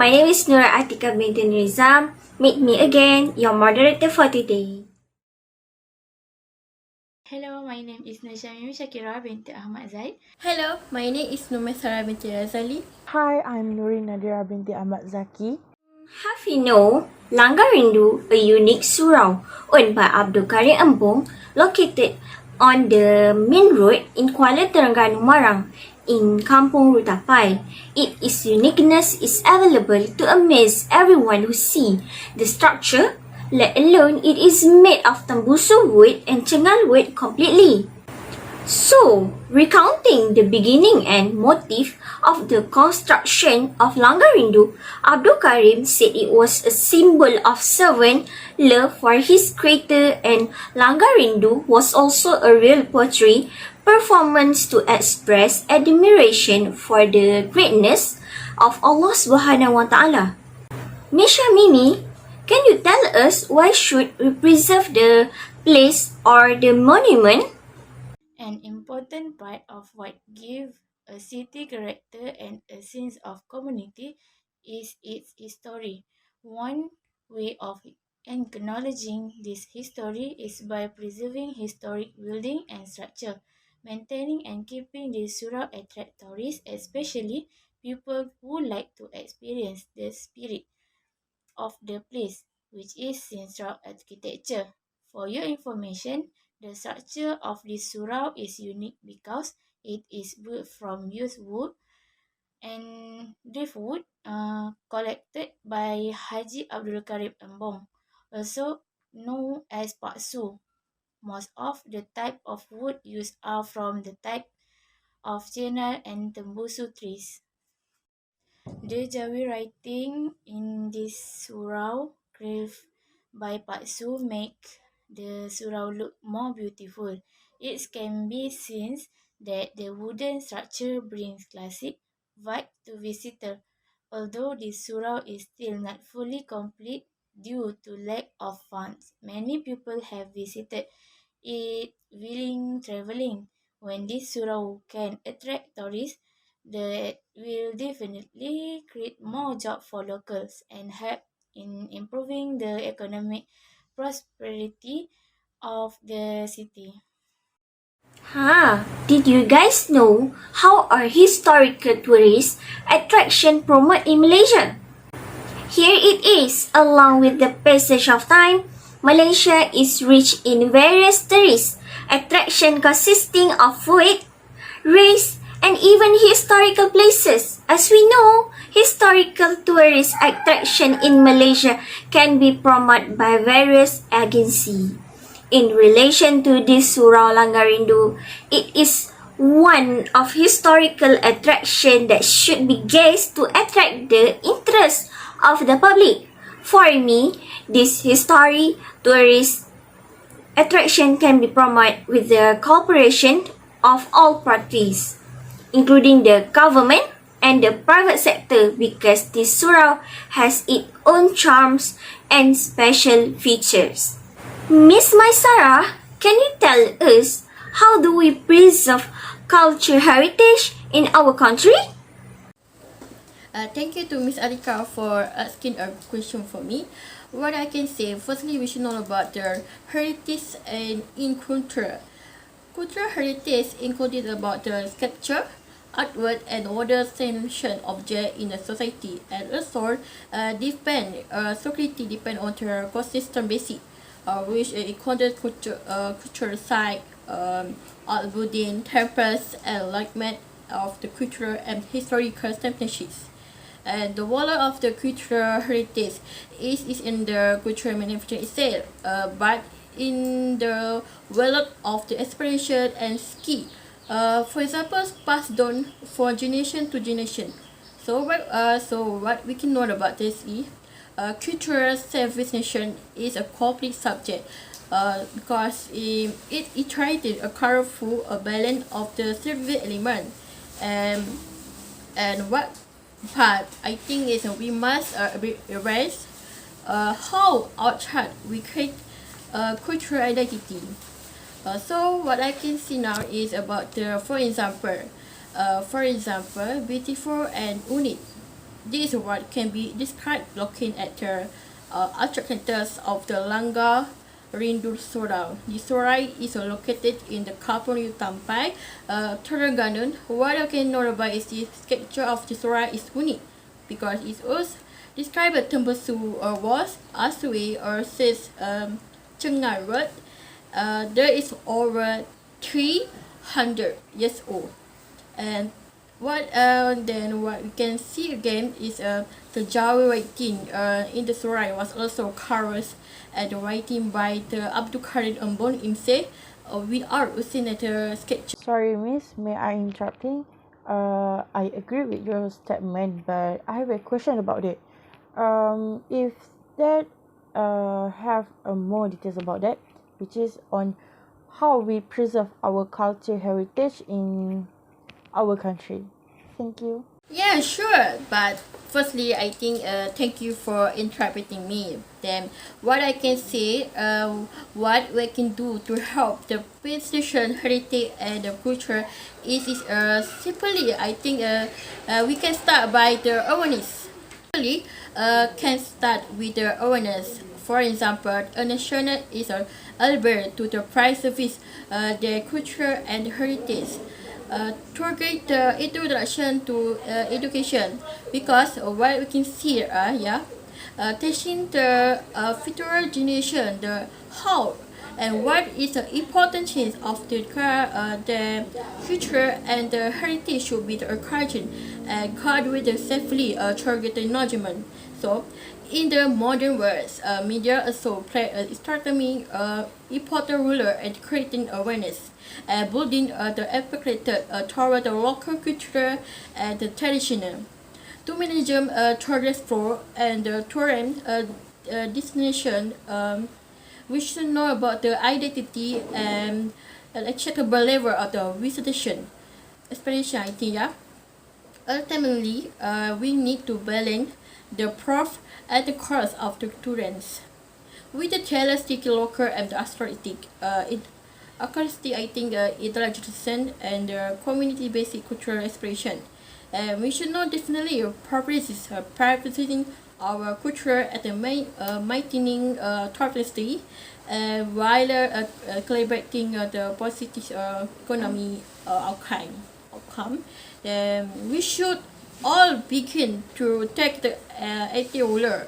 my name is Nur Atika binti Nizam. Meet me again, your moderator for today. Hello, my name is Najamim Shakira binti Ahmad Zaid. Hello, my name is Numaisara binti Razali. Hi, I'm Nurin Nadira binti Ahmad Zaki. Have you know Langgar Rindu, a unique surau owned by Abdul Karim Embong, located on the main road in Kuala Terengganu, Marang, in Kampung Rutapai. Its uniqueness is available to amaze everyone who see the structure, let alone it is made of tambusu wood and chengal wood completely. So, recounting the beginning and motive of the construction of Langgar Rindu, Abdul Karim said it was a symbol of servant love for his creator, and Langgar Rindu was also a real poetry performance to express admiration for the greatness of Allah Subhanahu wa Ta'ala. Misha Mimi, can you tell us why should we preserve the place or the monument? An important part of what gives a city character and a sense of community is its history. One way of acknowledging this history is by preserving historic building and structure. Maintaining and keeping the Surau attract tourists, especially people who like to experience the spirit of the place, which is Surau architecture. For your information, the structure of this surau is unique because it is built from used wood and driftwood collected by Haji Abdul Karim Embong, also known as Paksu. Most of the type of wood used are from the type of chenal and tembusu trees. The Jawi writing in this surau carved by Patsu make the surau look more beautiful. It can be seen that the wooden structure brings classic vibe to visitor. Although this surau is still not fully complete due to lack of funds, many people have visited it willing traveling. When this surau can attract tourists, that will definitely create more jobs for locals and help in improving the economic prosperity of the city. Did you guys know how our historical tourist attraction promote in Malaysia? Here it is. Along with the passage of time, Malaysia is rich in various tourist attraction consisting of food, race, and even historical places. As we know, historical tourist attraction in Malaysia can be promoted by various agencies. In relation to this Surau Langgar Rindu, it is one of historical attraction that should be gazed to attract the interest of the public. For me, this history tourist attraction can be promoted with the cooperation of all parties, including the government and the private sector, because this surau has its own charms and special features. Miss Maisara, can you tell us how do we preserve culture heritage in our country? Thank you to Miss Arika for asking a question for me. What I can say, firstly, we should know about the heritage and in culture. Cultural heritage included about the sculpture, artwork, and other sanctioned object in the society, and also security depend on the ecosystem basic, which included cultural site, art building, temples, and alignment of the cultural and historical championships. And the wallet of the cultural heritage is in the cultural manufacturing itself, but in the wallet of the aspiration and skill. For example, passed down from generation to generation. So what we can know about this is cultural self-recognition is a complex subject because it tries to a colorful balance of the several elements, and what part I think is we must erase how outside we create cultural identity. So what I can see now is about the for example beautiful and unique. This is what can be described looking at the attractions of the Langgar, Rindu, Surau. The Surau is located in the Kampung Tampai, Terengganu. What I can know about is the structure of the Surau is unique because it was described as Tembasu or was Asui or says Cengar Road. There is over 300 years old, and what we can see again is the Jawi writing in the Surau was also carved and writing by the Abdul Karim Ambon Imse with art within the sketch. Sorry, Miss, may I interrupting? I agree with your statement, but I have a question about it. If that have more details about that, which is on how we preserve our culture heritage in our country. Thank you. Yeah, sure. But firstly, I think thank you for interpreting me. Then, what I can say, what we can do to help the preservation heritage and the culture is simply I think we can start by the awareness. Simply, can start with the awareness. For example, a national is an albert to the preserve their culture and heritage. Target the introduction to education because what we can see teaching the future generation the how and what is the importance of the future and the heritage should be encouraging and guard with the safely targeted acknowledgement. So in the modern world, media also play a extremely important role in creating awareness and building the advocate toward the local culture and the traditional. Tourism, tourist flow and tourism destination, we should know about the identity and acceptable level of the visitation. Especially, I think, yeah. Ultimately, we need to balance the prof and the cost of the students. With the realistic local and the aesthetic, acoustic, I think, intelligence and community-based cultural expression. We should not definitely practicing our culture at the maintaining diversity while collaborating the positive economy outcome. We should all begin to take the active role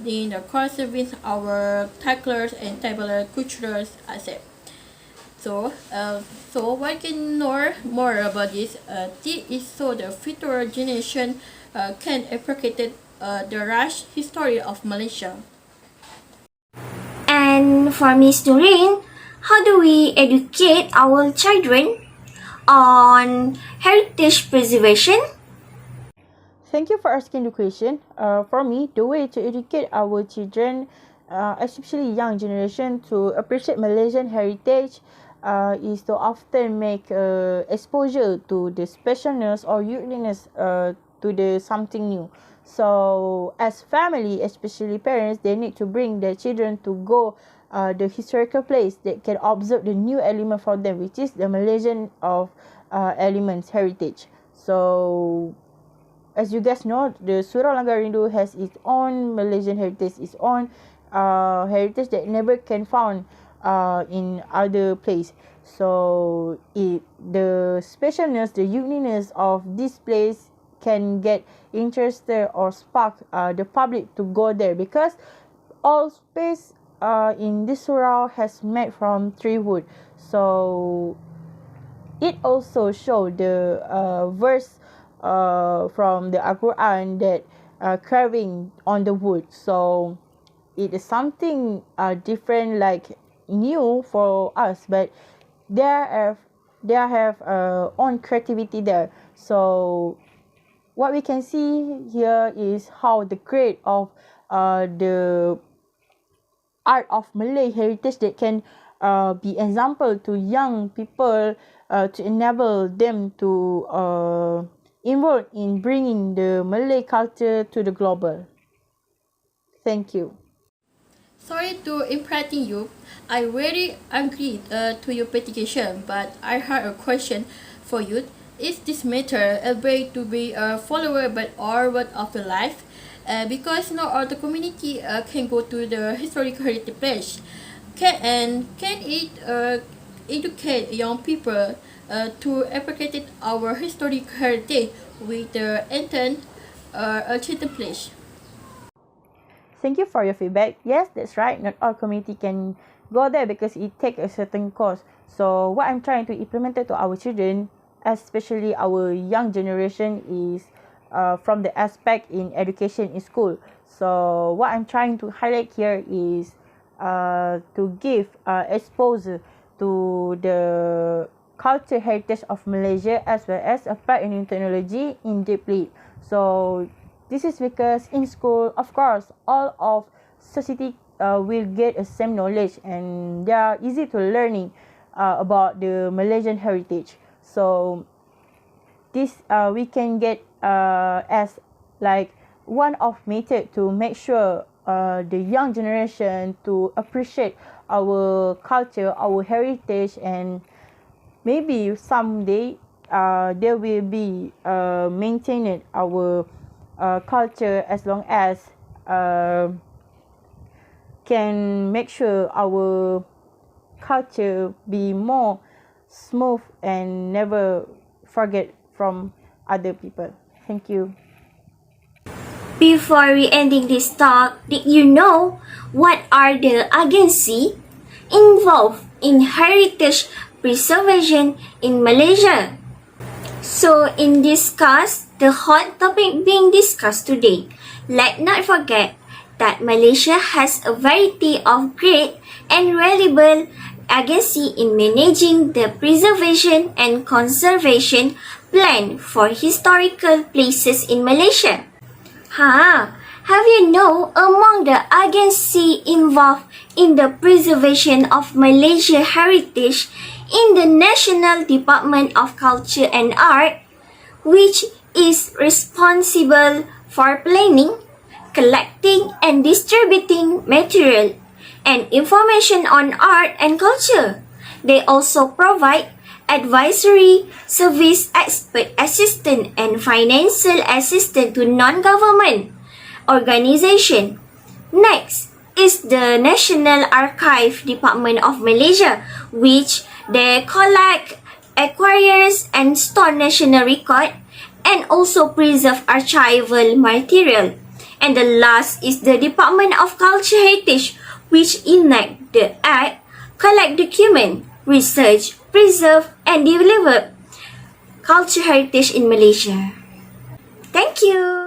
in conserving our tacklers and tribal cultural assets. So what can know more about this? This is so the future generation can appreciate the rich history of Malaysia. And for Miss Doreen, how do we educate our children on heritage preservation? Thank you for asking the question. For me, the way to educate our children, especially young generation, to appreciate Malaysian heritage is to often make exposure to the specialness or uniqueness to the something new. So as family, especially parents, they need to bring their children to go the historical place that can observe the new element for them, which is the Malaysian of elements heritage. So as you guys know, the Surau Langgar Rindu has its own Malaysian heritage, its own heritage that never can found in other place. So the specialness, the uniqueness of this place can get interested or spark the public to go there, because all space in this surau has made from tree wood. So it also show the verse from the Al-Quran that carving on the wood. So it is something different, like new for us, but they have own creativity there. So what we can see here is how the grade of the art of Malay heritage that can be example to young people to enable them to involve in bringing the Malay culture to the global. Thank you. Sorry to impacting you. I very agree to your petition, but I have a question for you. Is this matter a way to be a follower but or word of the life? Because not all the community can go to the historical heritage place. Can it educate young people to appreciate our historic heritage with the intent a certain place? Thank you for your feedback. Yes, that's right. Not all community can go there because it takes a certain cost. So what I'm trying to implement it to our children, especially our young generation, is from the aspect in education in school. So what I'm trying to highlight here is to give exposure to the culture heritage of Malaysia as well as applied new technology in deeply. So this is because in school, of course, all of society will get a same knowledge and they are easy to learning about the Malaysian heritage. So this we can get as like one of method to make sure the young generation to appreciate our culture, our heritage, and maybe someday there will be maintaining our culture as long as can make sure our culture be more smooth and never forget from other people. Thank you. Before we ending this talk, did you know what are the agencies involved in heritage preservation in Malaysia? So in discuss the hot topic being discussed today, let's not forget that Malaysia has a variety of great and valuable agency in managing the preservation and conservation plan for historical places in Malaysia. Have you know among the agency involved in the preservation of Malaysia heritage in the National Department of Culture and Art, which is responsible for planning, collecting and distributing material and information on art and culture. They also provide advisory, service, expert assistance, and financial assistance to non-government organization. Next is the National Archive Department of Malaysia, which they collect, acquires, and store national record and also preserve archival material. And the last is the Department of Culture Heritage, which enact the act, collect document, research, preserve, and develop culture heritage in Malaysia. Thank you.